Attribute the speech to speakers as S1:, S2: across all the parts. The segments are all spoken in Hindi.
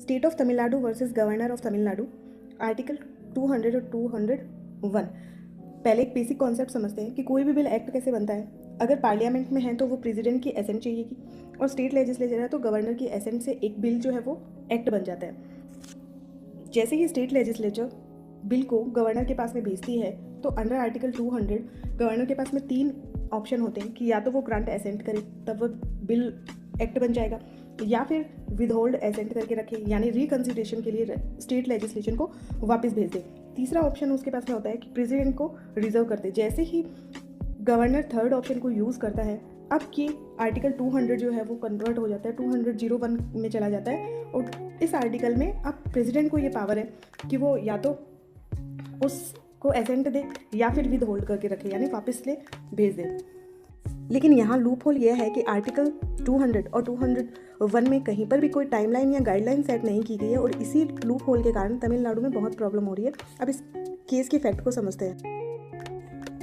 S1: State of Tamil Nadu versus governor of Tamil Nadu, article 200 और 201। पहले एक बेसिक कॉन्सेप्ट समझते हैं कि कोई भी बिल एक्ट कैसे बनता है। अगर पार्लियामेंट में है तो वो प्रेसिडेंट की एसेंट चाहिएगी, और स्टेट लेजिस्लेचर है तो गवर्नर की एसेंट से एक बिल जो है वो एक्ट बन जाता है। जैसे ही स्टेट लेजिस्लेचर बिल को गवर्नर के पास में भेजती है तो अंडर आर्टिकल 200 गवर्नर के पास में 3 ऑप्शन होते हैं कि या तो वो ग्रांट एसेंट करे तब वो बिल एक्ट बन जाएगा, या फिर विदहोल्ड एसेंट करके रखे यानी रिकंसिडरेशन के लिए स्टेट लेजिस्लेशन को वापस भेज दे। तीसरा ऑप्शन उसके पास में होता है कि प्रेसिडेंट को रिजर्व करते। जैसे ही गवर्नर थर्ड ऑप्शन को यूज़ करता है, अब ये आर्टिकल 200 जो है वो कन्वर्ट हो जाता है 200(1) में चला जाता है, और इस आर्टिकल में अब प्रेसिडेंट को ये पावर है कि वो या तो उसको एसेंट दे या फिर विद होल्ड करके रखे यानी वापस ले भेज दे। लेकिन यहाँ लूप होल यह है कि आर्टिकल 200 और 201 में कहीं पर भी कोई टाइमलाइन या गाइडलाइन सेट नहीं की गई है, और इसी लूप होल के कारण तमिलनाडु में बहुत प्रॉब्लम हो रही है। अब इस केस के फैक्ट को समझते हैं।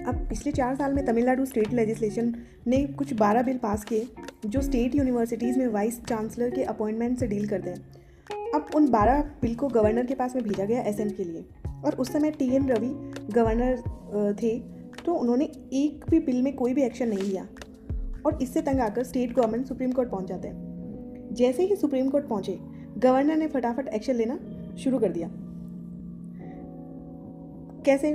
S1: अब पिछले 4 साल में तमिलनाडु स्टेट लेजिस्लेशन ने कुछ 12 बिल पास किए जो स्टेट यूनिवर्सिटीज़ में वाइस चांसलर के अपॉइंटमेंट से डील करते हैं। अब उन 12 बिल को गवर्नर के पास में भेजा गया एसेंट के लिए, और उस समय TN रवि गवर्नर थे, तो उन्होंने एक भी बिल में कोई भी एक्शन नहीं लिया, और इससे तंग आकर स्टेट गवर्नमेंट सुप्रीम कोर्ट पहुंच जाते हैं। जैसे ही सुप्रीम कोर्ट पहुंचे, गवर्नर ने फटाफट एक्शन लेना शुरू कर दिया। कैसे?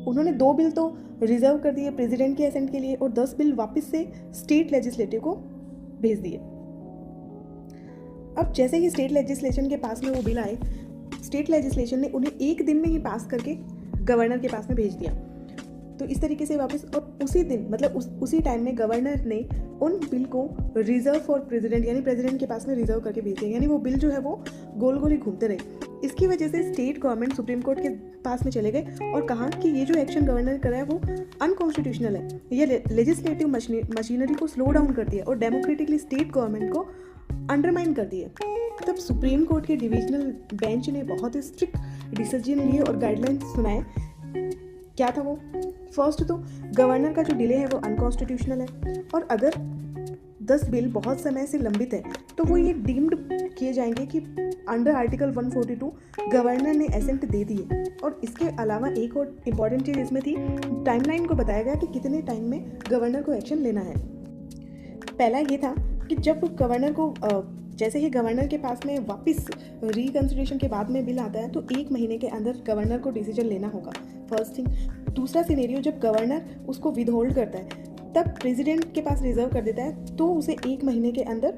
S1: उन्होंने 2 बिल तो रिजर्व कर दिए प्रेसिडेंट के एसेंट के लिए, और 10 बिल वापस से स्टेट लेजिस्लेटिव को भेज दिए। अब जैसे ही स्टेट लेजिस्लेशन के पास में वो बिल आए, स्टेट लेजिस्लेशन ने उन्हें एक दिन में ही पास करके गवर्नर के पास में भेज दिया। तो इस तरीके से वापस, और उसी दिन मतलब उसी टाइम में गवर्नर ने उन बिल को रिजर्व फॉर प्रेसिडेंट यानी प्रेसिडेंट के पास में रिजर्व करके भेज दिया, यानी वो बिल जो है वो गोल गोल ही घूमते रहे। इसकी वजह से स्टेट गवर्नमेंट सुप्रीम कोर्ट के पास में चले गए और कहा कि ये जो एक्शन गवर्नर कर रहा है वो अनकॉन्स्टिट्यूशनल है, ये लेजिस्लेटिव मशीनरी को स्लो डाउन करती है और डेमोक्रेटिकली स्टेट गवर्नमेंट को अंडरमाइन करती है। तब सुप्रीम कोर्ट के डिविजनल बेंच ने बहुत ही स्ट्रिक्ट डिसीजन लिए और गाइडलाइंस सुनाए। क्या था वो? फर्स्ट तो गवर्नर का जो डिले है वो अनकॉन्स्टिट्यूशनल है, और अगर 10 बिल बहुत समय से लंबित है तो वो ये डीम्ड किए जाएंगे कि अंडर आर्टिकल 142 गवर्नर ने एसेंट दे दिए। और इसके अलावा एक और इम्पॉर्टेंट चीज़ इसमें थी, टाइमलाइन को बताया गया कि कितने टाइम में गवर्नर को एक्शन लेना है। पहला ये था कि जब गवर्नर को जैसे ही गवर्नर के पास में वापस रिकंसिडरेशन के बाद में बिल आता है तो 1 महीने के अंदर गवर्नर को डिसीजन लेना होगा, फर्स्ट थिंग। दूसरा सिनेरियो, जब गवर्नर उसको विदहोल्ड करता है तब प्रेसिडेंट के पास रिजर्व कर देता है तो उसे 1 महीने के अंदर